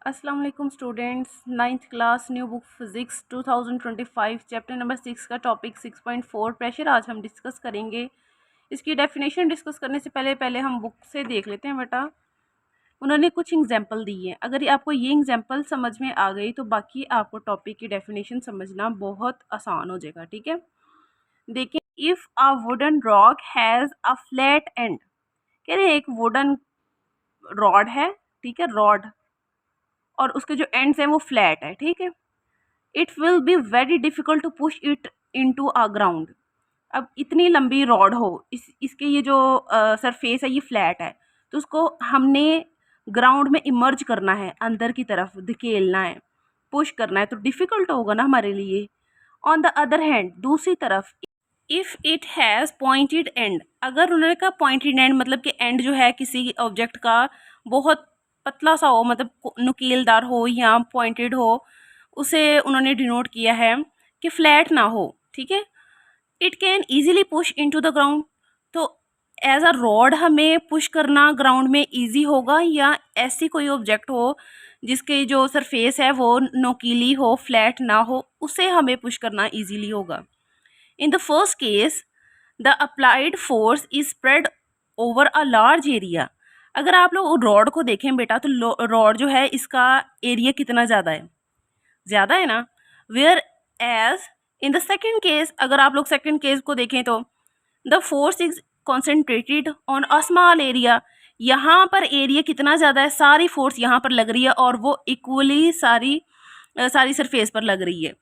अस्सलाम वालेकुम students. Ninth class new book physics 2025 chapter number 6 का टॉपिक 6.4 प्रेशर आज हम डिस्कस करेंगे। इसकी डेफिनेशन डिस्कस करने से पहले हम बुक से देख लेते हैं बेटा। उन्होंने कुछ एग्जांपल दी है। अगर आपको ये एग्जांपल समझ में आ गई तो बाकी आपको टॉपिक की डेफिनेशन समझना बहुत आसान हो जाएगा। ठीक है, देखिए, if a wooden rock has a flat and, कह रहे हैं एक वुडन रॉड है, ठीक है, रॉड, और उसके जो एंड्स हैं वो फ्लैट है, ठीक है। It will be very difficult to push it into a ground. अब इतनी लंबी रॉड हो, इसके ये जो सरफेस है ये फ्लैट है, तो उसको हमने ग्राउंड में इमर्ज करना है, अंदर की तरफ धकेलना है, पुश करना है, तो डिफ़िकल्ट होगा ना हमारे लिए। ऑन द अदर हैंड, दूसरी तरफ, if it has pointed and, अगर उन्होंने कहा पॉइंटेड एंड मतलब कि एंड जो है किसी ऑब्जेक्ट का बहुत पतला सा हो, मतलब नुकीलदार हो या पॉइंटेड हो, उसे उन्होंने डिनोट किया है कि फ्लैट ना हो, ठीक है। It can easily push into the ground, तो एज अ रॉड हमें पुश करना ग्राउंड में ईजी होगा, या ऐसी कोई ऑब्जेक्ट हो जिसके जो सरफेस है वो नोकीली हो, फ्लैट ना हो, उसे हमें पुश करना ईजीली होगा। In the first case, the applied force is spread over a large area. अगर आप लोग रॉड को देखें बेटा तो रॉड जो है इसका एरिया कितना ज़्यादा है, ज़्यादा है ना। Whereas in the second case, अगर आप लोग सेकेंड केस को देखें तो the force is concentrated on a small area, यहाँ पर एरिया कितना ज़्यादा है, सारी फोर्स यहाँ पर लग रही है और वो इक्वली सारी सरफेस पर लग रही है,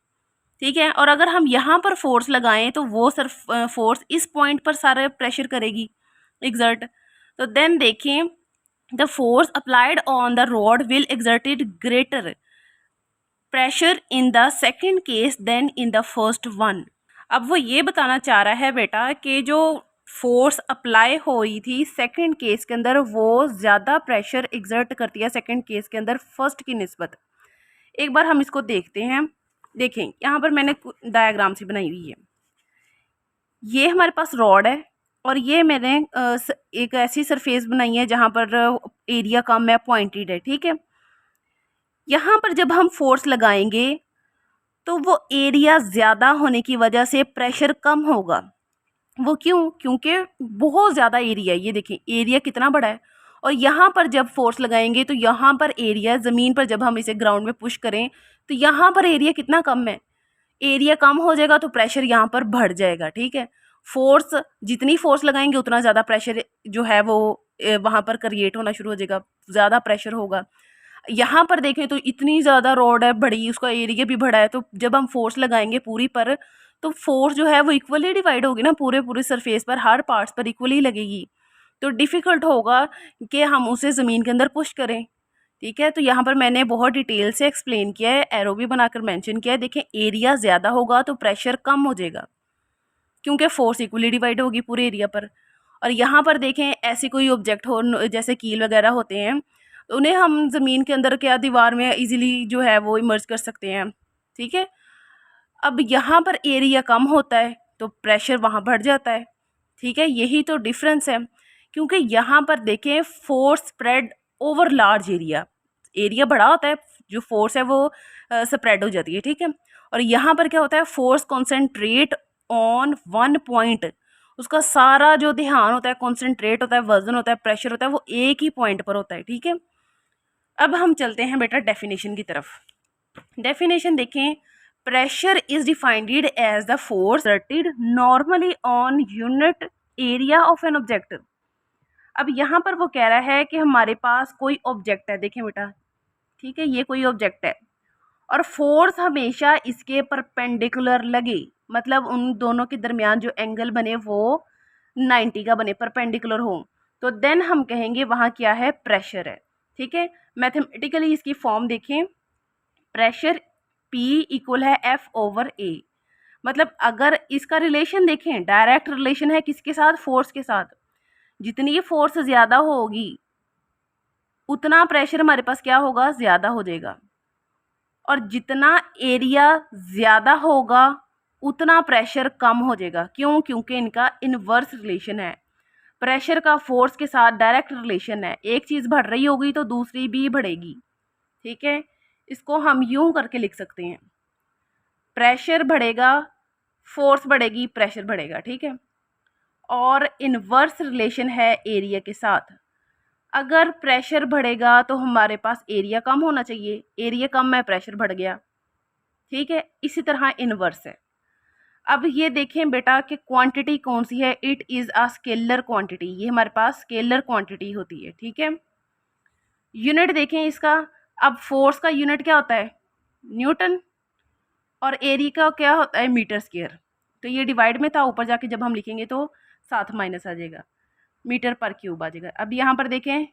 ठीक है। और अगर हम यहाँ पर फोर्स लगाएं तो वो सिर्फ फोर्स इस पॉइंट पर सारा प्रेशर करेगी, एग्जर्ट। तो देन देखें, the force applied on the rod will exerted greater pressure in the second case then in the first one. अब वो ये बताना चाह रहा है बेटा कि जो फोर्स अप्लाई हुई थी सेकेंड केस के अंदर वो ज़्यादा प्रेशर एग्जर्ट करती है सेकेंड केस के अंदर फर्स्ट की निस्बत। एक बार हम इसको देखते हैं। देखें, यहाँ पर मैंने डायग्राम सी बनाई हुई है। ये हमारे पास रॉड है और ये मैंने एक ऐसी सरफेस बनाई है जहाँ पर एरिया कम है, पॉइंटेड है, ठीक है। यहाँ पर जब हम फोर्स लगाएंगे तो वो एरिया ज़्यादा होने की वजह से प्रेशर कम होगा। वो क्यों? क्योंकि बहुत ज़्यादा एरिया है। ये देखें एरिया कितना बड़ा है, और यहाँ पर जब फोर्स लगाएंगे तो यहाँ पर एरिया, ज़मीन पर जब हम इसे ग्राउंड में पुश करें तो यहाँ पर एरिया कितना कम है, एरिया कम हो जाएगा तो प्रेशर यहाँ पर बढ़ जाएगा, ठीक है। फोर्स, जितनी फोर्स लगाएंगे उतना ज़्यादा प्रेशर जो है वो वहाँ पर क्रिएट होना शुरू हो जाएगा, ज़्यादा प्रेशर होगा। यहाँ पर देखें तो इतनी ज़्यादा रॉड है बड़ी, उसका एरिया भी बड़ा है, तो जब हम फोर्स लगाएंगे पूरी पर तो फोर्स जो है वो इक्वली डिवाइड होगी ना, पूरे पूरे सरफेस पर, हर पार्ट्स पर इक्वली लगेगी, तो डिफ़िकल्ट होगा कि हम उसे ज़मीन के अंदर पुश करें, ठीक है। तो यहाँ पर मैंने बहुत डिटेल से एक्सप्लेन किया है, एरो भी बनाकर मेंशन किया है। देखें एरिया ज़्यादा होगा तो प्रेशर कम हो जाएगा क्योंकि फोर्स इक्वली डिवाइड होगी पूरे एरिया पर। और यहाँ पर देखें ऐसी कोई ऑब्जेक्ट हो जैसे कील वगैरह होते हैं, तो उन्हें हम ज़मीन के अंदर क्या दीवार में इजीली जो है वो इमर्ज कर सकते हैं, ठीक है। अब यहाँ पर एरिया कम होता है तो प्रेशर वहाँ बढ़ जाता है, ठीक है। यही तो डिफरेंस है, क्योंकि यहाँ पर देखें force spread over large area, area बड़ा होता है, जो फोर्स है वो स्प्रेड हो जाती है, ठीक है। और यहाँ पर क्या होता है, force concentrate on one point, उसका सारा जो ध्यान होता है, कॉन्सेंट्रेट होता है, वजन होता है, प्रेशर होता है, वो एक ही पॉइंट पर होता है, ठीक है। अब हम चलते हैं बेटा डेफिनेशन की तरफ। डेफिनेशन देखें, pressure is defined as the force exerted normally on unit area of an object. अब यहाँ पर वो कह रहा है कि हमारे पास कोई ऑब्जेक्ट है, देखें बेटा, ठीक है, ये कोई ऑब्जेक्ट है और फोर्स हमेशा इसके परपेंडिकुलर लगे, मतलब उन दोनों के दरमियान जो एंगल बने वो 90 का बने, परपेंडिकुलर हो, तो देन हम कहेंगे वहाँ क्या है, प्रेशर है, ठीक है। मैथमेटिकली इसकी फॉर्म देखें, प्रेशर P इक्वल है F/A, मतलब अगर इसका रिलेशन देखें, डायरेक्ट रिलेशन है किसके साथ, फोर्स के साथ। जितनी फोर्स ज़्यादा होगी उतना प्रेशर हमारे पास क्या होगा, ज़्यादा हो जाएगा, और जितना एरिया ज़्यादा होगा उतना प्रेशर कम हो जाएगा। क्यों? क्योंकि इनका इनवर्स रिलेशन है, प्रेशर का फोर्स के साथ डायरेक्ट रिलेशन है, एक चीज़ बढ़ रही होगी तो दूसरी भी बढ़ेगी, ठीक है, इसको हम यूं करके लिख सकते हैं, प्रेशर बढ़ेगा, फोर्स बढ़ेगी, प्रेशर बढ़ेगा। ठीक है, और इनवर्स रिलेशन है एरिया के साथ। अगर प्रेशर बढ़ेगा तो हमारे पास एरिया कम होना चाहिए, एरिया कम है, प्रेशर बढ़ गया। ठीक है, इसी तरह इनवर्स है। अब ये देखें बेटा कि क्वांटिटी कौन सी है, it is a scalar quantity, ये हमारे पास स्केलर क्वांटिटी होती है। ठीक है, यूनिट देखें इसका, अब फोर्स का यूनिट क्या होता है, न्यूटन, और एरिया का क्या होता है, मीटर स्क्वायर। तो ये डिवाइड में था, ऊपर जाके जब हम लिखेंगे तो साथ माइनस आ जाएगा, मीटर पर क्यूब आ जाएगा। अब यहाँ पर देखें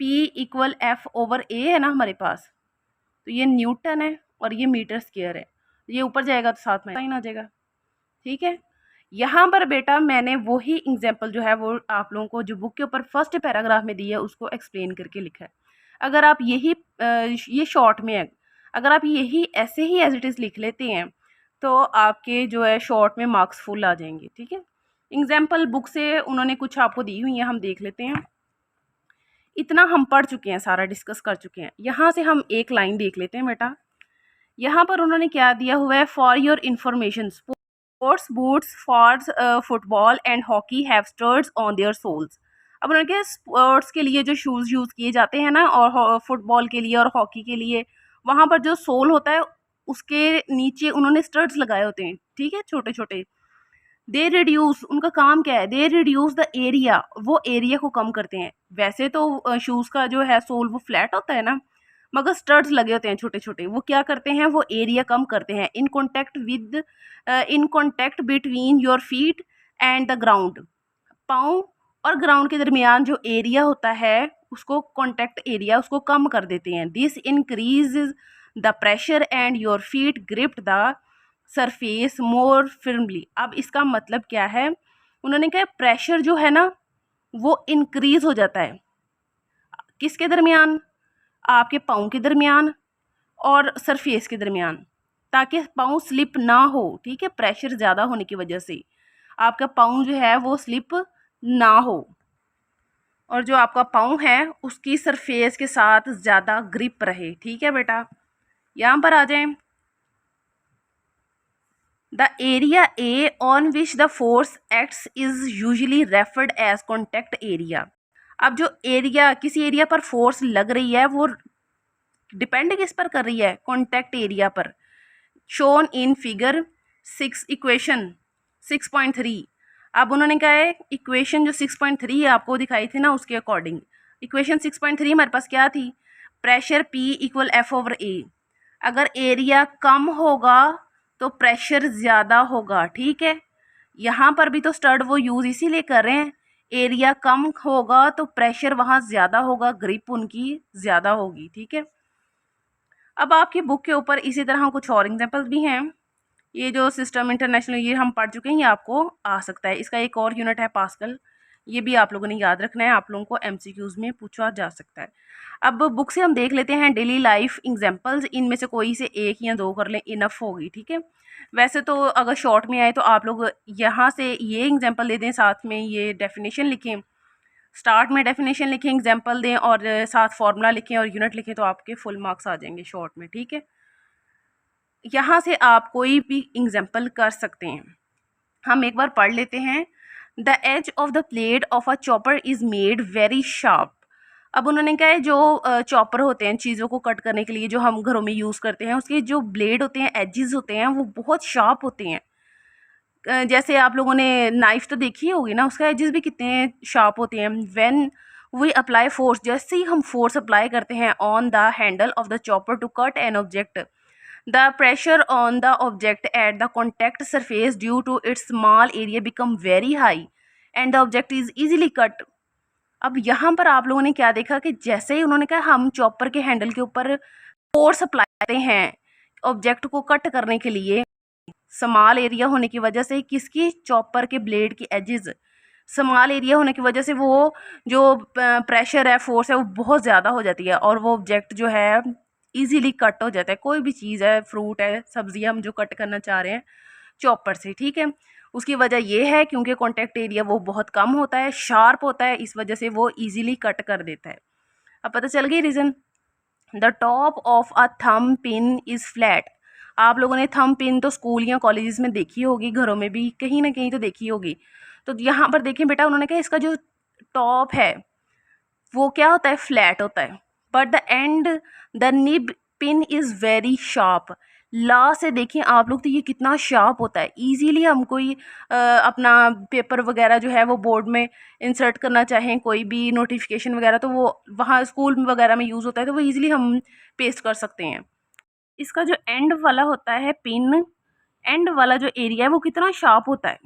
P इक्वल F/A है ना हमारे पास, तो ये न्यूटन है और ये मीटर स्क्वायर है, ये ऊपर जाएगा तो साथ में साइन आ जाएगा। ठीक है, यहाँ पर बेटा मैंने वही एग्जाम्पल जो है वो आप लोगों को जो बुक के ऊपर फर्स्ट पैराग्राफ में दी है उसको एक्सप्लेन करके लिखा है। अगर आप यही ये शॉर्ट में है, अगर आप यही ऐसे ही एज इट इज़ लिख लेते हैं तो आपके जो है शॉर्ट में मार्क्स फुल आ जाएंगे। ठीक है, एग्जाम्पल बुक से उन्होंने कुछ आपको दी हुई है, हम देख लेते हैं। इतना हम पढ़ चुके हैं, सारा डिस्कस कर चुके हैं। यहाँ से हम एक लाइन देख लेते हैं बेटा, यहाँ पर उन्होंने क्या दिया हुआ है, for your information sports boots for football and hockey have studs on their soles. अब उन्होंने कहा स्पोर्ट्स के लिए जो शूज़ यूज़ किए जाते हैं ना, और फुटबॉल के लिए और हॉकी के लिए, वहाँ पर जो सोल होता है उसके नीचे उन्होंने स्टड्स लगाए होते हैं। ठीक है, छोटे छोटे। दे रिड्यूस, उनका काम क्या है, दे रिड्यूस द एरिया, वो एरिया को कम करते हैं। वैसे तो शूज़ का जो है सोल वो फ्लैट होता है ना, मगर स्टड्स लगे होते हैं छोटे छोटे, वो क्या करते हैं, वो एरिया कम करते हैं। In contact between your feet and the ground, पाँव और ग्राउंड के दरमियान जो एरिया होता है उसको कॉन्टैक्ट एरिया उसको कम कर देते हैं। This increase the pressure and your feet gripped the surface more firmly. अब इसका मतलब क्या है, उन्होंने कहा प्रेशर जो है ना वो इंक्रीज हो जाता है, किसके दरमियान, आपके पाँव के दरमियान और सरफेस के दरमियान, ताकि पाँव स्लिप ना हो। ठीक है, प्रेशर ज़्यादा होने की वजह से आपका पाँव जो है वो स्लिप ना हो, और जो आपका पाँव है उसकी सरफेस के साथ ज़्यादा ग्रिप रहे। ठीक है बेटा, यहाँ पर आ जाएं। The area a on which the force acts is usually referred as contact area. अब जो एरिया, किसी एरिया पर फोर्स लग रही है वो डिपेंड किस पर कर रही है, कॉन्टैक्ट एरिया पर, शोन इन फिगर 6 इक्वेशन 6.3। अब उन्होंने कहा है इक्वेशन जो 6.3 आपको दिखाई थी ना उसके अकॉर्डिंग, इक्वेशन 6.3 हमारे पास क्या थी, प्रेशर P इक्वल F/A। अगर एरिया कम होगा तो प्रेशर ज़्यादा होगा। ठीक है, यहाँ पर भी तो स्टड वो यूज़ इसीलिए कर रहे हैं, एरिया कम होगा तो प्रेशर वहाँ ज़्यादा होगा, ग्रिप उनकी ज़्यादा होगी। ठीक है, अब आपकी बुक के ऊपर इसी तरह कुछ और एग्जांपल्स भी हैं। ये जो सिस्टम इंटरनेशनल ये हम पढ़ चुके हैं, ये आपको आ सकता है। इसका एक और यूनिट है पास्कल, ये भी आप लोगों ने याद रखना है, आप लोगों को MCQs में पूछा जा सकता है। अब बुक से हम देख लेते हैं डेली लाइफ एग्जांपल्स, इनमें से कोई से एक या दो कर लें, इनफ होगी। ठीक है, वैसे तो अगर शॉर्ट में आए तो आप लोग यहाँ से ये एग्जाम्पल दे दें, साथ में ये डेफिनेशन लिखें, स्टार्ट में डेफिनेशन लिखें, एग्जाम्पल दें और साथ फार्मूला लिखें और यूनिट लिखें, तो आपके फुल मार्क्स आ जाएंगे शॉर्ट में। ठीक है, यहाँ से आप कोई भी एग्जाम्पल कर सकते हैं। हम एक बार पढ़ लेते हैं। The edge of the blade of a chopper is made very sharp. अब उन्होंने कहा है जो चॉपर होते हैं चीज़ों को कट करने के लिए जो हम घरों में यूज़ करते हैं, उसके जो ब्लेड होते हैं, एजेस होते हैं, वो बहुत शार्प होते हैं। जैसे आप लोगों ने नाइफ़ तो देखी होगी ना, उसका एजेस भी कितने शार्प होते हैं। व्हेन वी अप्लाई फोर्स, जैसे ही हम फोर्स अप्लाई करते हैं on the handle of the chopper to cut an object, the pressure on the object at the contact surface due to its small area become very high and the object is easily cut। अब यहाँ पर आप लोगों ने क्या देखा कि जैसे ही उन्होंने कहा हम चॉपर के हैंडल के ऊपर फोर्स अप्लाई करते हैं ऑब्जेक्ट को कट करने के लिए, स्मॉल एरिया होने की वजह से, किसकी, चॉपर के ब्लेड की एजेस, स्मॉल एरिया होने की वजह से वो जो प्रेशर है, फोर्स है, वो बहुत ज़्यादा हो जाती है और वो ऑब्जेक्ट जो है इजीली कट हो जाता है। कोई भी चीज़ है, फ्रूट है, सब्जियां हम जो कट करना चाह रहे हैं चॉपर से। ठीक है, उसकी वजह ये है क्योंकि कॉन्टैक्ट एरिया वो बहुत कम होता है, शार्प होता है, इस वजह से वो इजीली कट कर देता है। अब पता चल गई reason. The top of a thumb pin is flat. आप लोगों ने थंब पिन तो स्कूल या कॉलेजेस में देखी होगी, घरों में भी कहीं ना कहीं तो देखी होगी। तो यहाँ पर देखें बेटा, उन्होंने कहा इसका जो टॉप है वो क्या होता है, फ्लैट होता है, but the end the nib pin is very sharp. ला से देखें आप लोग तो ये कितना शार्प होता है, इजीली हम कोई अपना पेपर वगैरह जो है वो बोर्ड में इंसर्ट करना चाहें, कोई भी नोटिफिकेशन वगैरह, तो वो वहाँ स्कूल वगैरह में यूज़ होता है, तो वो इजीली हम पेस्ट कर सकते हैं। इसका जो एंड वाला होता है पिन, एंड वाला जो एरिया है वो कितना शार्प होता है।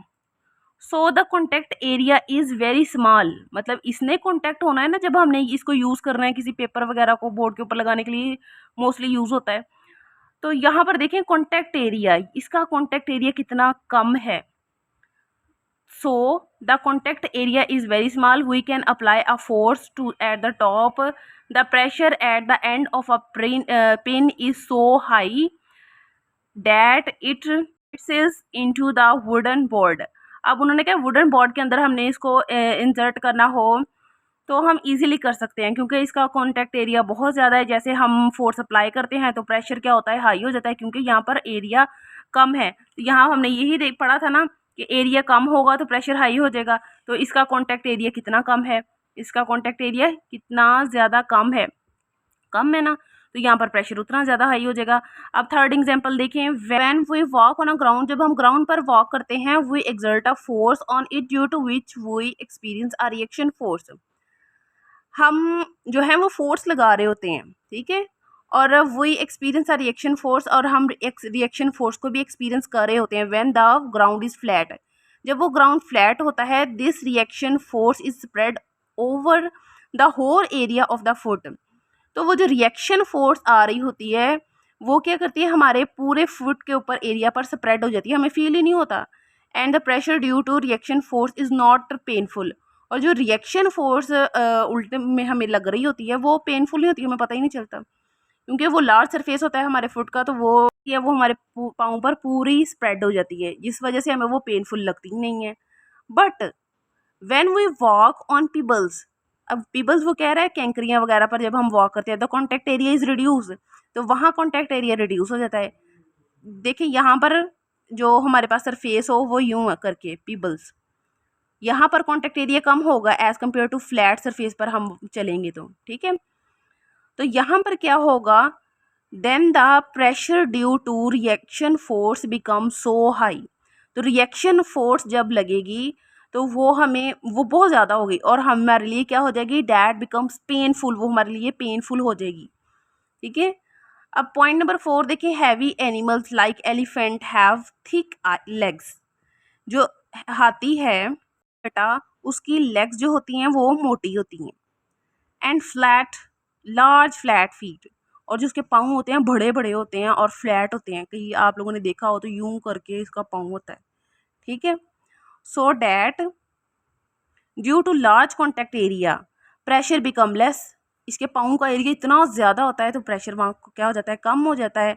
So the contact area is very small, मतलब इसने कॉन्टैक्ट होना है ना, जब हमने इसको यूज़ करना है किसी पेपर वगैरह को बोर्ड के ऊपर लगाने के लिए मोस्टली यूज़ होता है। तो यहाँ पर देखें कॉन्टैक्ट एरिया, इसका कॉन्टैक्ट एरिया कितना कम है। So the contact area is very small, we can apply a force to at the top, the pressure at the end of a pin is so high that it is into the wooden board. अब उन्होंने कहा wooden board के अंदर हमने इसको insert करना हो तो हम इजीली कर सकते हैं, क्योंकि इसका कॉन्टैक्ट एरिया बहुत ज़्यादा है। जैसे हम फोर्स अप्लाई करते हैं तो प्रेशर क्या होता है, हाई हो जाता है, क्योंकि यहाँ पर एरिया कम है। तो यहाँ हमने यही देख पढ़ा था ना कि एरिया कम होगा तो प्रेशर हाई हो जाएगा। तो इसका कॉन्टैक्ट एरिया कितना कम है, इसका कॉन्टैक्ट एरिया कितना ज़्यादा कम है ना, तो यहाँ पर प्रेशर उतना ज़्यादा हाई हो जाएगा। अब थर्ड एग्जांपल देखें, when we walk on a ground, जब हम ग्राउंड पर वॉक करते हैं, we exert a force on it due to which we experience a reaction force. हम जो है वो फोर्स लगा रहे होते हैं, ठीक है, और वही एक्सपीरियंस अ रिएक्शन फोर्स, और हम रिएक्शन फोर्स को भी एक्सपीरियंस कर रहे होते हैं when the ground is flat. जब वो ग्राउंड फ्लैट होता है, this reaction force is spread over the whole area of the foot. तो वो जो रिएक्शन फोर्स आ रही होती है वो क्या करती है, हमारे पूरे फुट के ऊपर एरिया पर स्प्रेड हो जाती है, हमें फील ही नहीं होता। And the pressure due to reaction force is not painful. और जो रिएक्शन फोर्स उल्टे में हमें लग रही होती है वो पेनफुल नहीं होती, हमें पता ही नहीं चलता, क्योंकि वो लार्ज सरफेस होता है हमारे फुट का, तो वो हमारे पाँव पर पूरी स्प्रेड हो जाती है, जिस वजह से हमें वो पेनफुल लगती ही नहीं है। But when we walk on pebbles, अब पीबल्स वो कह रहा है कैंकरियाँ वगैरह पर जब हम वॉक करते हैं, the contact area is reduce, तो वहाँ कॉन्टैक्ट एरिया रिड्यूस हो जाता है। देखिए यहाँ पर जो हमारे पास सरफेस हो वो यूँ करके पीबल्स, यहाँ पर कॉन्टैक्ट एरिया कम होगा as compare to flat surface पर हम चलेंगे तो, ठीक है। तो यहाँ पर क्या होगा, then the pressure due to reaction force become so high. तो रिएक्शन फोर्स जब लगेगी तो वो बहुत ज़्यादा होगी और हमारे लिए क्या हो जाएगी, डैट बिकम्स पेनफुल, वो हमारे लिए पेनफुल हो जाएगी, ठीक है। अब पॉइंट नंबर 4 देखिए, heavy animals like elephant have thick legs. जो हाथी है बेटा, उसकी लेग्स जो होती हैं वो मोटी होती हैं, and flat large flat feet, और जो उसके पाँव होते हैं बड़े बड़े होते हैं और फ्लैट होते हैं, कहीं आप लोगों ने देखा हो तो यूं करके इसका पाँव होता है, ठीक है। So that due to large contact area pressure become less, इसके पाँव का एरिया इतना ज़्यादा होता है तो प्रेशर वहाँ क्या हो जाता है, कम हो जाता है।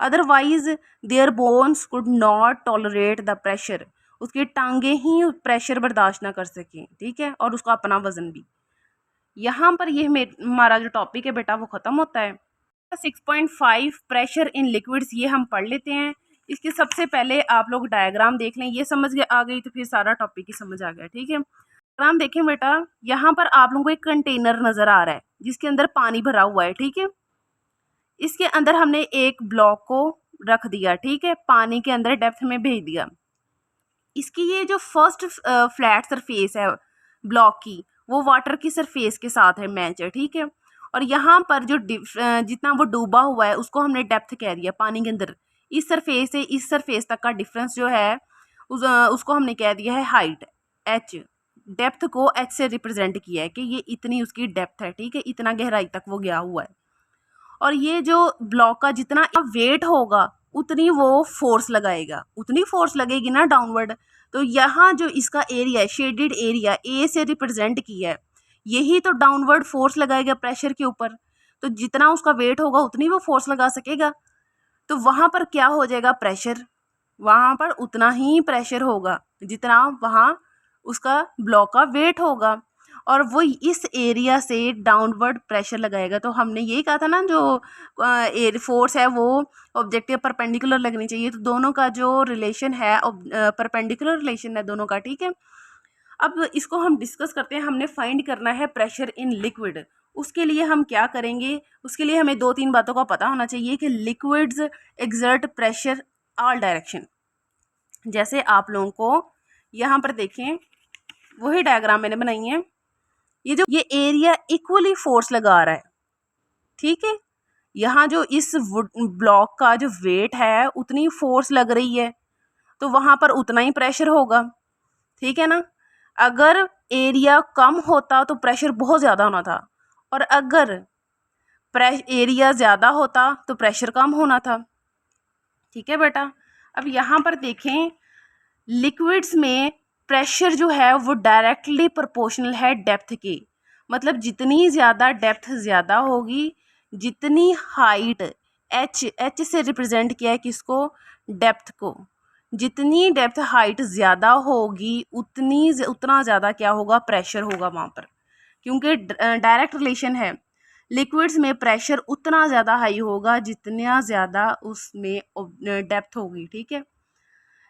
Otherwise their bones could not tolerate the pressure, उसकी टांगे ही प्रेशर बर्दाश्त ना कर सकें, ठीक है, और उसका अपना वजन भी। यहाँ पर ये हमारा जो टॉपिक है बेटा वो ख़त्म होता है। 6.5 प्रेशर इन लिक्विड्स, ये हम पढ़ लेते हैं। इसके सबसे पहले आप लोग डायग्राम देख लें, ये समझ आ गई तो फिर सारा टॉपिक ही समझ आ गया, ठीक है। डायग्राम देखें बेटा, यहाँ पर आप लोगों को एक कंटेनर नज़र आ रहा है जिसके अंदर पानी भरा हुआ है, ठीक है। इसके अंदर हमने एक ब्लॉक को रख दिया, ठीक है, पानी के अंदर डेप्थ में भेज दिया। इसकी ये जो फर्स्ट फ्लैट सरफेस है ब्लॉक की, वो वाटर की सरफेस के साथ है मैच है, ठीक है। और यहाँ पर जो जितना वो डूबा हुआ है उसको हमने डेप्थ कह दिया पानी के अंदर। इस सरफेस से इस सरफेस तक का डिफरेंस जो है उसको हमने कह दिया है हाइट, एच। डेप्थ को एच से रिप्रेजेंट किया है कि ये इतनी उसकी डेप्थ है, ठीक है, इतना गहराई तक वो गया हुआ है। और ये जो ब्लॉक का जितना वेट होगा उतनी वो फोर्स लगाएगा, उतनी फोर्स लगेगी ना डाउनवर्ड। तो यहाँ जो इसका एरिया है, शेडेड एरिया ए से रिप्रेजेंट किया है, यही तो डाउनवर्ड फोर्स लगाएगा प्रेशर के ऊपर। तो जितना उसका वेट होगा उतनी वो फोर्स लगा सकेगा। तो वहाँ पर क्या हो जाएगा, प्रेशर वहाँ पर उतना ही प्रेशर होगा जितना वहाँ उसका ब्लॉक का वेट होगा। और वो इस एरिया से डाउनवर्ड प्रेशर लगाएगा। तो हमने यही कहा था ना, जो फोर्स है वो ऑब्जेक्ट के परपेंडिकुलर लगनी चाहिए। तो दोनों का जो रिलेशन है परपेंडिकुलर रिलेशन है दोनों का, ठीक है। अब इसको हम डिस्कस करते हैं। हमने फाइंड करना है प्रेशर इन लिक्विड। उसके लिए हम क्या करेंगे, उसके लिए हमें 2-3 बातों का पता होना चाहिए कि liquids exert pressure all direction. जैसे आप लोगों को यहाँ पर देखें, वही डायग्राम मैंने बनाई है। ये एरिया इक्वली फोर्स लगा रहा है, ठीक है। यहाँ जो इस ब्लॉक का जो वेट है उतनी फोर्स लग रही है, तो वहाँ पर उतना ही प्रेशर होगा, ठीक है ना। अगर एरिया कम होता तो प्रेशर बहुत ज़्यादा होना था, और अगर एरिया ज़्यादा होता तो प्रेशर कम होना था, ठीक है बेटा। अब यहाँ पर देखें, लिक्विड्स में प्रेशर जो है वो डायरेक्टली प्रोपोर्शनल है डेप्थ के। मतलब जितनी ज़्यादा डेप्थ ज़्यादा होगी, जितनी हाइट एच से रिप्रेजेंट किया है किसको, डेप्थ को। जितनी डेप्थ हाइट ज़्यादा होगी उतना ज़्यादा क्या होगा, प्रेशर होगा वहाँ पर, क्योंकि डायरेक्ट रिलेशन है। लिक्विड्स में प्रेशर उतना ज़्यादा हाई होगा जितना ज़्यादा उसमें डेप्थ होगी, ठीक है।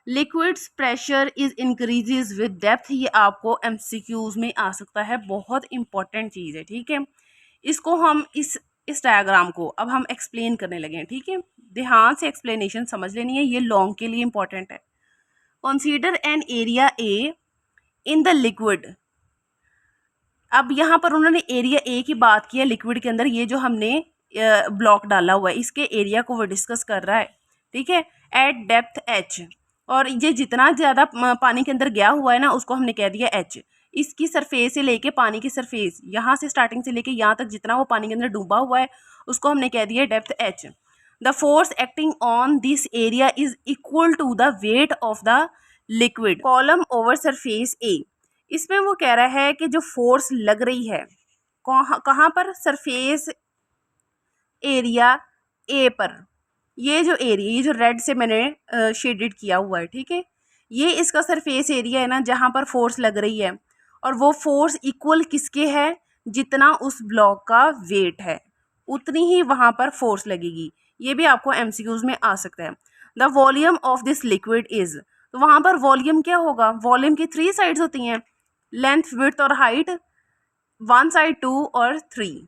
Liquids pressure is increases with depth, ये आपको एमसीक्यूज में आ सकता है, बहुत इंपॉर्टेंट चीज़ है, ठीक है। इसको हम इस डायग्राम को अब हम एक्सप्लेन करने लगे हैं, ठीक है। ध्यान से एक्सप्लेनेशन समझ लेनी है, ये लॉन्ग के लिए इंपॉर्टेंट है। Consider an area A in the liquid. अब यहाँ पर उन्होंने एरिया ए की बात की है लिक्विड के अंदर। ये जो हमने ब्लॉक डाला हुआ है इसके एरिया को वो डिस्कस कर रहा है, ठीक है, एट डेप्थ एच। और ये जितना ज़्यादा पानी के अंदर गया हुआ है ना उसको हमने कह दिया एच। इसकी सरफेस से लेके पानी की सरफेस, यहाँ से स्टार्टिंग से लेके यहाँ तक जितना वो पानी के अंदर डूबा हुआ है उसको हमने कह दिया depth h. The force acting on this area is equal to the weight of the liquid column over surface a. इसमें वो कह रहा है कि जो फोर्स लग रही है कहाँ पर, सरफेस एरिया ए पर। ये जो एरिया, ये जो रेड से मैंने शेडेड किया हुआ है, ठीक है, ये इसका सरफेस एरिया है ना जहाँ पर फोर्स लग रही है। और वो फोर्स इक्वल किसके है, जितना उस ब्लॉक का वेट है उतनी ही वहाँ पर फोर्स लगेगी। ये भी आपको एमसीक्यूज में आ सकता है। The volume of this liquid is, तो वहाँ पर वॉल्यूम क्या होगा, वॉल्यूम की 3 साइड्स होती हैं, लेंथ, विड्थ और हाइट। 1 साइड 2 और 3,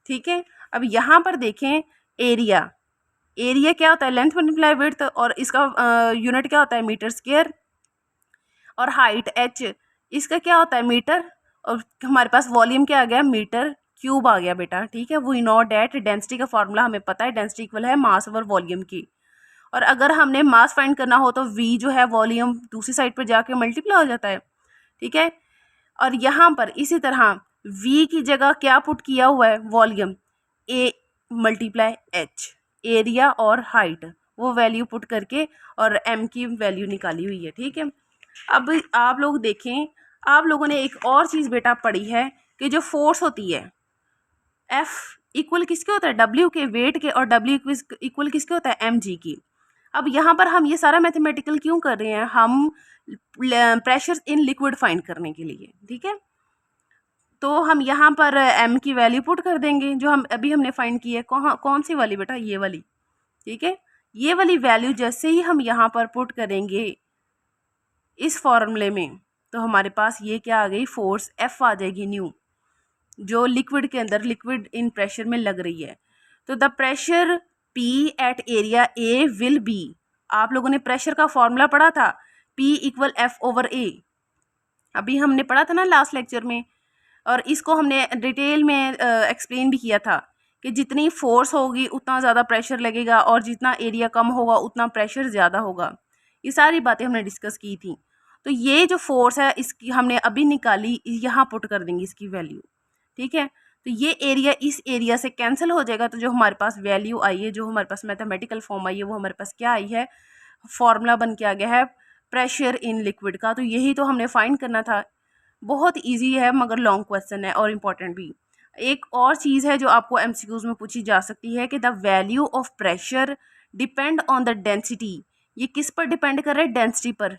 ठीक है। अब यहाँ पर देखें एरिया, एरिया क्या होता है, लेंथ मल्टीप्लाई विड्थ, और इसका यूनिट क्या होता है, मीटर स्क्वायर। और हाइट एच, इसका क्या होता है, मीटर। और हमारे पास वॉल्यूम क्या आ गया, मीटर क्यूब आ गया बेटा, ठीक है। वी नो डेट डेंसिटी का फॉर्मूला हमें पता है, डेंसिटी इक्वल है मास ओवर वॉल्यूम की। और अगर हमने मास फाइंड करना हो तो वी जो है वॉल्यूम दूसरी साइड पर जाके मल्टीप्लाई हो जाता है, ठीक है। और यहाँ पर इसी तरह v की जगह क्या पुट किया हुआ है, volume a multiply h, area और हाइट वो वैल्यू पुट करके और m की वैल्यू निकाली हुई है, ठीक है। अब आप लोग देखें, आप लोगों ने एक और चीज़ बेटा पढ़ी है कि जो फोर्स होती है F इक्वल किसके होता है, W के वेट के, और W इक्वल किसके होता है, mg की। अब यहाँ पर हम ये सारा मैथमेटिकल क्यों कर रहे हैं, हम प्रेशर इन लिक्विड फाइंड करने के लिए, ठीक है। तो हम यहाँ पर m की वैल्यू पुट कर देंगे जो हमने फाइंड की है। कौन सी वाली बेटा, ये वाली, ठीक है। ये वाली वैल्यू जैसे ही हम यहाँ पर पुट करेंगे इस फॉर्मूले में, तो हमारे पास ये क्या आ गई, फोर्स F आ जाएगी न्यू, जो लिक्विड के अंदर, लिक्विड इन प्रेशर में लग रही है। तो the pressure P at area A will be, आप लोगों ने प्रेशर का फॉर्मूला पढ़ा था, P equal F over A, अभी हमने पढ़ा था ना लास्ट लेक्चर में। और इसको हमने डिटेल में एक्सप्लेन भी किया था कि जितनी फोर्स होगी उतना ज़्यादा प्रेशर लगेगा, और जितना एरिया कम होगा उतना प्रेशर ज़्यादा होगा। ये सारी बातें हमने डिस्कस की थी। तो ये जो फोर्स है इसकी हमने अभी निकाली, यहाँ पुट कर देंगे इसकी वैल्यू, ठीक है। तो ये एरिया इस एरिया से कैंसिल हो जाएगा, तो जो हमारे पास वैल्यू आई है, जो हमारे पास मैथमेटिकल फॉर्म आई है, वो हमारे पास क्या आई है, फॉर्मूला बन के आ गया है प्रेशर इन लिक्विड का। तो यही तो हमने फाइंड करना था। बहुत इजी है मगर लॉन्ग क्वेश्चन है और इम्पॉर्टेंट भी। एक और चीज़ है जो आपको एमसीक्यूज में पूछी जा सकती है कि the value of pressure depend on the density, ये किस पर डिपेंड कर रहा है, डेंसिटी पर।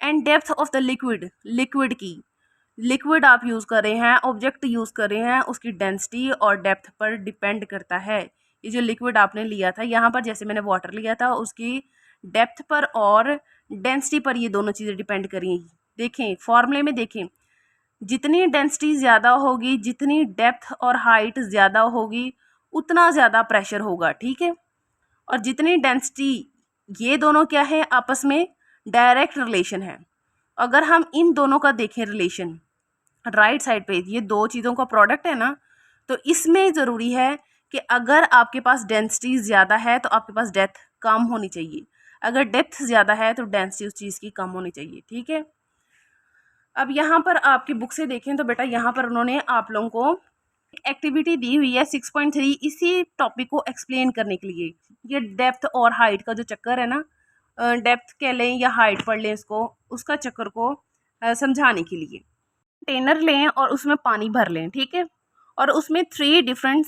And depth of the liquid, liquid की लिक्विड आप यूज़ कर रहे हैं, ऑब्जेक्ट यूज़ कर रहे हैं, उसकी डेंसिटी और डेप्थ पर डिपेंड करता है। ये जो लिक्विड आपने लिया था, यहाँ पर जैसे मैंने वाटर लिया था, उसकी डेप्थ पर और डेंसिटी पर ये दोनों चीज़ें डिपेंड करेंगी। देखें फॉर्मूले में, देखें जितनी डेंसिटी ज़्यादा होगी, जितनी डेप्थ और हाइट ज़्यादा होगी, उतना ज़्यादा प्रेशर होगा, ठीक है। और जितनी डेंसिटी, ये दोनों क्या है, आपस में डायरेक्ट रिलेशन है। अगर हम इन दोनों का देखें रिलेशन, राइट साइड पे ये दो चीज़ों का प्रोडक्ट है ना, तो इसमें ज़रूरी है कि अगर आपके पास डेंसिटी ज़्यादा है तो आपके पास डेप्थ कम होनी चाहिए, अगर डेप्थ ज़्यादा है तो डेंसिटी उस चीज़ की कम होनी चाहिए, ठीक है। अब यहाँ पर आपकी बुक से देखें तो बेटा यहाँ पर उन्होंने आप लोगों को एक्टिविटी दी हुई है 6.3 इसी टॉपिक को एक्सप्लेन करने के लिए। ये डेप्थ और हाइट का जो चक्कर है ना, डेप्थ कह लें या हाइट पढ़ लें इसको, उसका चक्कर को समझाने के लिए। कंटेनर लें और उसमें पानी भर लें, ठीक है, और उसमें 3 डिफरेंट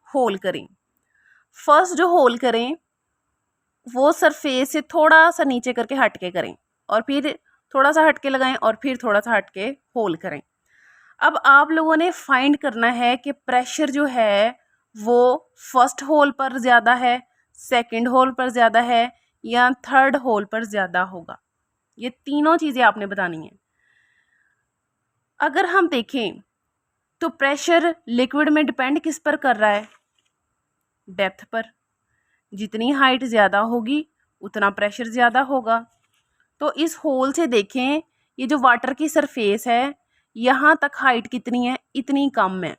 होल करें। फर्स्ट जो होल करें वो सरफेस से थोड़ा सा नीचे करके हट के करें, और फिर थोड़ा सा हटके लगाएं, और फिर थोड़ा सा हटके होल करें। अब आप लोगों ने फाइंड करना है कि प्रेशर जो है वो फर्स्ट होल पर ज़्यादा है, सेकंड होल पर ज़्यादा है, या थर्ड होल पर ज़्यादा होगा। ये तीनों चीज़ें आपने बतानी है। अगर हम देखें तो प्रेशर लिक्विड में डिपेंड किस पर कर रहा है, डेप्थ पर। जितनी हाइट ज़्यादा होगी उतना प्रेशर ज़्यादा होगा। तो इस होल से देखें, ये जो वाटर की सरफेस है यहाँ तक हाइट कितनी है, इतनी कम है,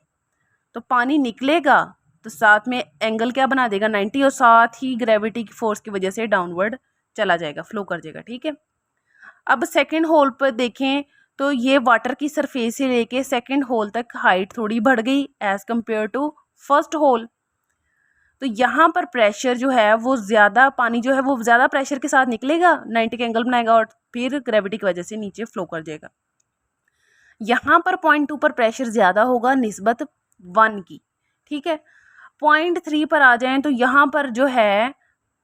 तो पानी निकलेगा तो साथ में एंगल क्या बना देगा, 90, और साथ ही ग्रेविटी की फोर्स की वजह से डाउनवर्ड चला जाएगा, फ्लो कर जाएगा, ठीक है। अब सेकंड होल पर देखें तो ये वाटर की सरफेस से लेके सेकंड होल तक हाइट थोड़ी बढ़ गई as compare to first hole. तो यहाँ पर प्रेशर जो है वो ज़्यादा, पानी जो है वो ज़्यादा प्रेशर के साथ निकलेगा, 90 का एंगल बनाएगा और फिर ग्रेविटी की वजह से नीचे फ्लो कर जाएगा। यहाँ पर 0.2 पर प्रेशर ज़्यादा होगा निस्बत 1 की, ठीक है। 0.3 पर आ जाएं तो यहाँ पर जो है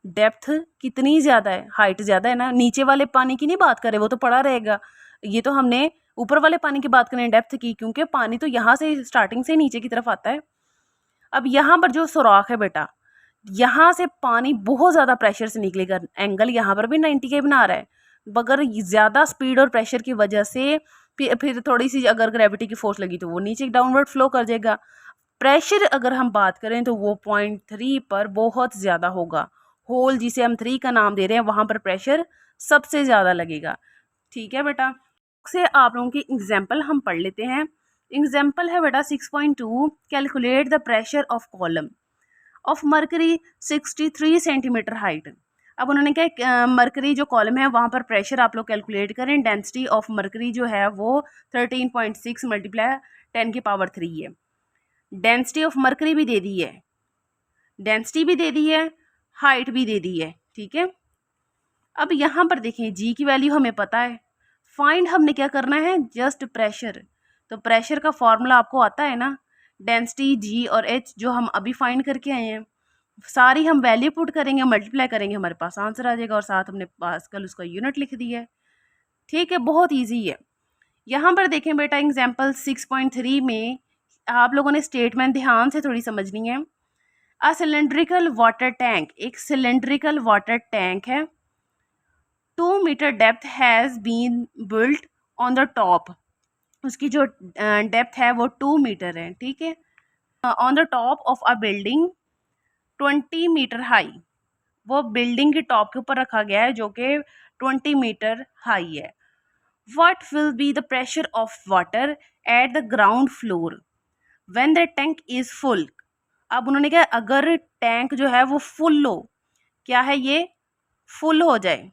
डेप्थ कितनी ज़्यादा है, हाइट ज़्यादा है ना। नीचे वाले पानी की नहीं बात करें, वो तो पड़ा रहेगा, ये तो हमने ऊपर वाले पानी की बात करें डेप्थ की, क्योंकि पानी तो यहाँ से स्टार्टिंग से नीचे की तरफ आता है। अब यहाँ पर जो सुराख है बेटा, यहाँ से पानी बहुत ज़्यादा प्रेशर से निकलेगा, एंगल यहाँ पर भी 90 का बना रहा है, मगर ज़्यादा स्पीड और प्रेशर की वजह से फिर थोड़ी सी अगर ग्रेविटी की फोर्स लगी तो वो नीचे डाउनवर्ड फ्लो कर जाएगा। प्रेशर अगर हम बात करें तो वो 0.3 पर बहुत ज़्यादा होगा। होल जिसे हम 3 का नाम दे रहे हैं वहाँ पर प्रेशर सबसे ज़्यादा लगेगा, ठीक है बेटा। से आप लोगों की एग्जाम्पल हम पढ़ लेते हैं। एग्जाम्पल है बेटा 6.2, calculate the pressure of column of mercury 63 centimetre height. अब उन्होंने क्या, मरकरी जो कॉलम है वहाँ पर प्रेशर आप लोग कैलकुलेट करें। डेंसिटी ऑफ मरकरी जो है वो 13.6 मल्टीप्लाई 10 की पावर 3 है। डेंसिटी ऑफ मरकरी भी दे दी है, डेंसिटी भी दे दी है, हाइट भी दे दी है, ठीक है। अब यहाँ पर देखें जी की वैल्यू हमें पता है, फाइंड हमने क्या करना है, जस्ट प्रेशर। तो प्रेशर का फॉर्मूला आपको आता है ना, डेंसिटी जी और एच जो हम अभी फाइंड करके आए हैं, सारी हम वैल्यू पुट करेंगे, मल्टीप्लाई करेंगे, हमारे पास आंसर आ जाएगा, और साथ हमने पास्कल उसका यूनिट लिख दिया है, ठीक है। बहुत ईजी है। यहाँ पर देखें बेटा एग्जाम्पल 6.3 में आप लोगों ने स्टेटमेंट ध्यान से थोड़ी समझनी है। अ सिलेंड्रिकल वाटर टैंक, एक सिलेंड्रिकल वाटर टैंक है, 2 metre depth has been built on the top. उसकी जो डेप्थ है वो 2 मीटर है, ठीक है, on the top of a building 20 metre high. वो बिल्डिंग के टॉप के ऊपर रखा गया है जो कि 20 मीटर हाई है। What will be the pressure of water at the ground floor when the tank is full? अब उन्होंने कहा अगर टैंक जो है वो फुल हो, क्या है ये, फुल हो जाए,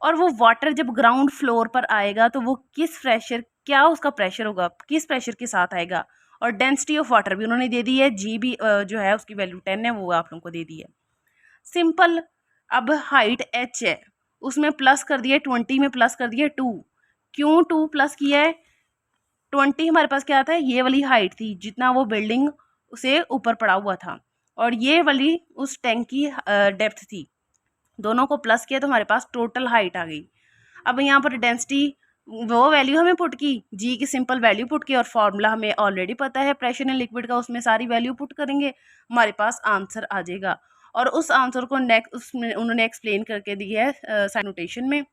और वो वाटर जब ग्राउंड फ्लोर पर आएगा तो वो किस प्रेशर, क्या उसका प्रेशर होगा, किस प्रेशर के साथ आएगा। और डेंसिटी ऑफ वाटर भी उन्होंने दे दी है, जी भी जो है उसकी वैल्यू 10 है, वो आप लोगों को दे दी है, सिंपल। अब हाइट h है, उसमें प्लस कर दिया 20 में प्लस कर दिया 2। क्यों 2 प्लस किया है, 20 हमारे पास क्या था, ये वाली हाइट थी जितना वो बिल्डिंग उसे ऊपर पड़ा हुआ था, और ये वाली उस टैंक की डेप्थ थी, दोनों को प्लस किया तो हमारे पास टोटल हाइट आ गई। अब यहाँ पर डेंसिटी वो वैल्यू हमें पुट की, जी की सिंपल वैल्यू पुट की, और फार्मूला हमें ऑलरेडी पता है प्रेशर इन लिक्विड का, उसमें सारी वैल्यू पुट करेंगे, हमारे पास आंसर आ जाएगा। और उस आंसर को नेक्स्ट उसमें उन्होंने एक्सप्लेन करके दिया है साइन नोटेशन में।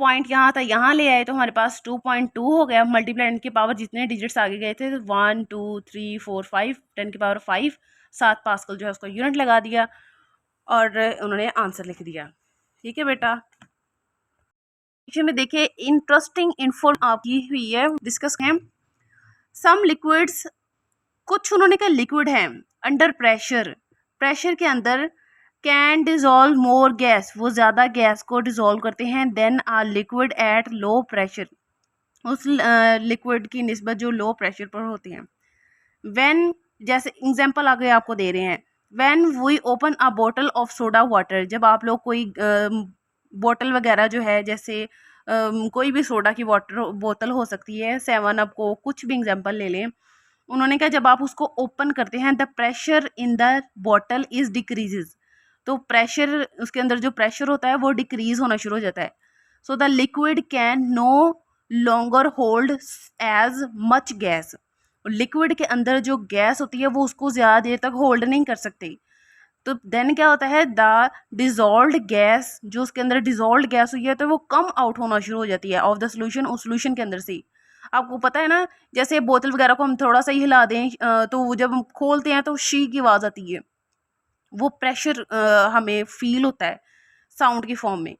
पॉइंट यहाँ था, यहाँ ले आए तो हमारे पास 2.2 हो गया। मल्टीप्लाई 10 की पावर जितने डिजिट्स आगे गए थे 1 2 3 4 5, 10 की पावर 5, 7 पास्कल जो है उसको यूनिट लगा दिया और उन्होंने आंसर लिख दिया। ठीक है बेटा, में देखिए इंटरेस्टिंग इन्फो आपकी हुई है, डिस्कस है। सम लिक्विड्स, कुछ उन्होंने कहा लिक्विड है अंडर प्रेशर, प्रेशर के अंदर कैन डिजोल्व मोर गैस, वो ज़्यादा गैस को डिजोल्व करते हैं then a liquid at low pressure, उस लिक्विड की निस्बत जो लो प्रेशर पर होती हैं। व्हेन, जैसे एग्जांपल आगे आपको दे रहे हैं, व्हेन वी ओपन अ बोतल ऑफ सोडा वाटर, जब आप लोग कोई बोतल वगैरह जो है, जैसे कोई भी सोडा की वाटर बोतल हो सकती है, 7 अप को कुछ भी एग्जांपल ले लें, उन्होंने कहा जब आप उसको ओपन करते हैं the pressure in the bottle is decreases, तो प्रेशर उसके अंदर जो प्रेशर होता है वो डिक्रीज होना शुरू हो जाता है। So the liquid can no longer hold as much gas, liquid के अंदर जो गैस होती है वो उसको ज़्यादा देर तक होल्ड नहीं कर सकती। तो देन क्या होता है, द डिजोल्व्ड गैस, जो उसके अंदर डिजोल्व्ड गैस हुई है तो वो कम आउट होना शुरू हो जाती है ऑफ द सोल्यूशन, उस सोल्यूशन के अंदर से ही। आपको पता है ना, जैसे बोतल वगैरह को हम थोड़ा सा ही हिला दें तो जब हम खोलते हैं तो शी की आवाज़ आती है, वो प्रेशर हमें फील होता है साउंड की फॉर्म में।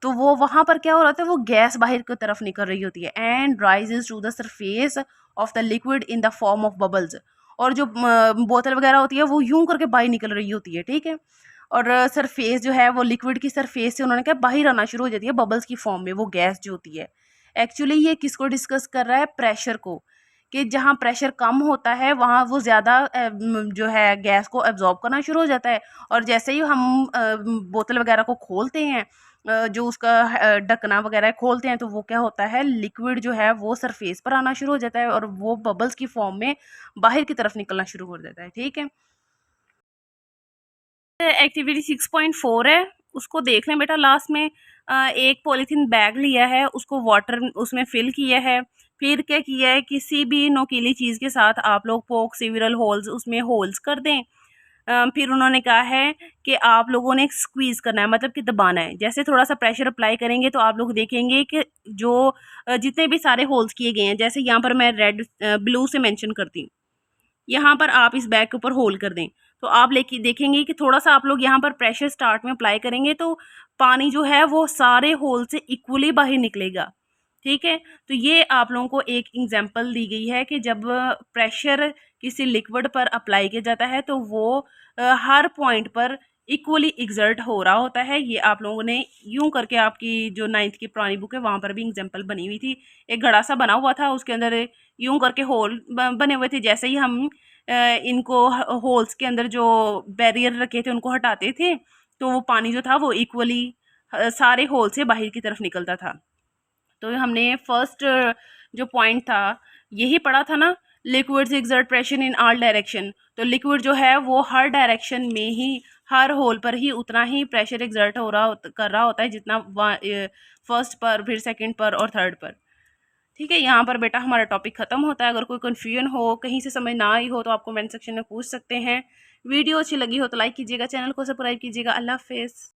तो वो वहाँ पर क्या हो रहा था, वो गैस बाहर की तरफ निकल रही होती है and rises to the surface of the liquid in the form of bubbles, और जो बोतल वगैरह होती है वो यूं करके बाहर निकल रही होती है। ठीक है, और सरफेस जो है वो लिक्विड की सरफेस से उन्होंने कहा बाहर आना शुरू हो जाती है बबल्स की फॉर्म में, वो गैस जो होती है। एक्चुअली ये किसको डिस्कस कर रहा है, प्रेशर को, कि जहाँ प्रेशर कम होता है वहाँ वो ज़्यादा जो है गैस को एब्जॉर्ब करना शुरू हो जाता है, और जैसे ही हम बोतल वगैरह को खोलते हैं, जो उसका ढकना वगैरह खोलते हैं, तो वो क्या होता है, लिक्विड जो है वो सरफेस पर आना शुरू हो जाता है और वो बबल्स की फॉर्म में बाहर की तरफ निकलना शुरू हो जाता है। ठीक है, एक्टिविटी 6.4 है, उसको देख लें बेटा। लास्ट में एक पॉलीथीन बैग लिया है, उसको वाटर उसमें फिल किया है, फिर क्या किया है, किसी भी नोकीली चीज़ के साथ आप लोग पोक सिविरल होल्स उसमें होल्स कर दें। फिर उन्होंने कहा है कि आप लोगों ने स्क्वीज़ करना है, मतलब कि दबाना है। जैसे थोड़ा सा प्रेशर अप्लाई करेंगे तो आप लोग देखेंगे कि जो जितने भी सारे होल्स किए गए हैं, जैसे यहाँ पर मैं रेड ब्लू से मेंशन करती हूँ, यहाँ पर आप इस बैग के ऊपर होल्ड कर दें, तो आप लेके देखेंगे कि थोड़ा सा आप लोग यहाँ पर प्रेशर स्टार्ट में अप्लाई करेंगे तो पानी जो है वो सारे होल से इक्वली बाहर निकलेगा। ठीक है, तो ये आप लोगों को एक एग्जांपल दी गई है कि जब प्रेशर किसी लिक्विड पर अप्लाई किया जाता है तो वो हर पॉइंट पर इक्वली एग्जर्ट हो रहा होता है। ये आप लोगों ने यूं करके, आपकी जो 9th की पुरानी बुक है वहाँ पर भी एग्जांपल बनी हुई थी, एक घड़ा सा बना हुआ था, उसके अंदर यूं करके होल बने हुए थे। जैसे ही हम इनको होल्स के अंदर जो बैरियर रखे थे उनको हटाते थे तो वो पानी जो था वो इक्वली सारे होल से बाहर की तरफ निकलता था। तो हमने फर्स्ट जो पॉइंट था यही पढ़ा था ना, liquids exert pressure in all direction, तो लिक्विड जो है वो हर डायरेक्शन में ही, हर होल पर ही उतना ही प्रेशर एक्सर्ट कर रहा होता है जितना फर्स्ट पर, फिर सेकंड पर और थर्ड पर। ठीक है, यहाँ पर बेटा हमारा टॉपिक ख़त्म होता है। अगर कोई कन्फ्यूजन हो, कहीं से समझ ना आई हो, तो आप कमेंट सेक्शन में पूछ सकते हैं। वीडियो अच्छी लगी हो तो लाइक कीजिएगा, चैनल को सब्सक्राइब कीजिएगा। अल्लाह हाफिज़।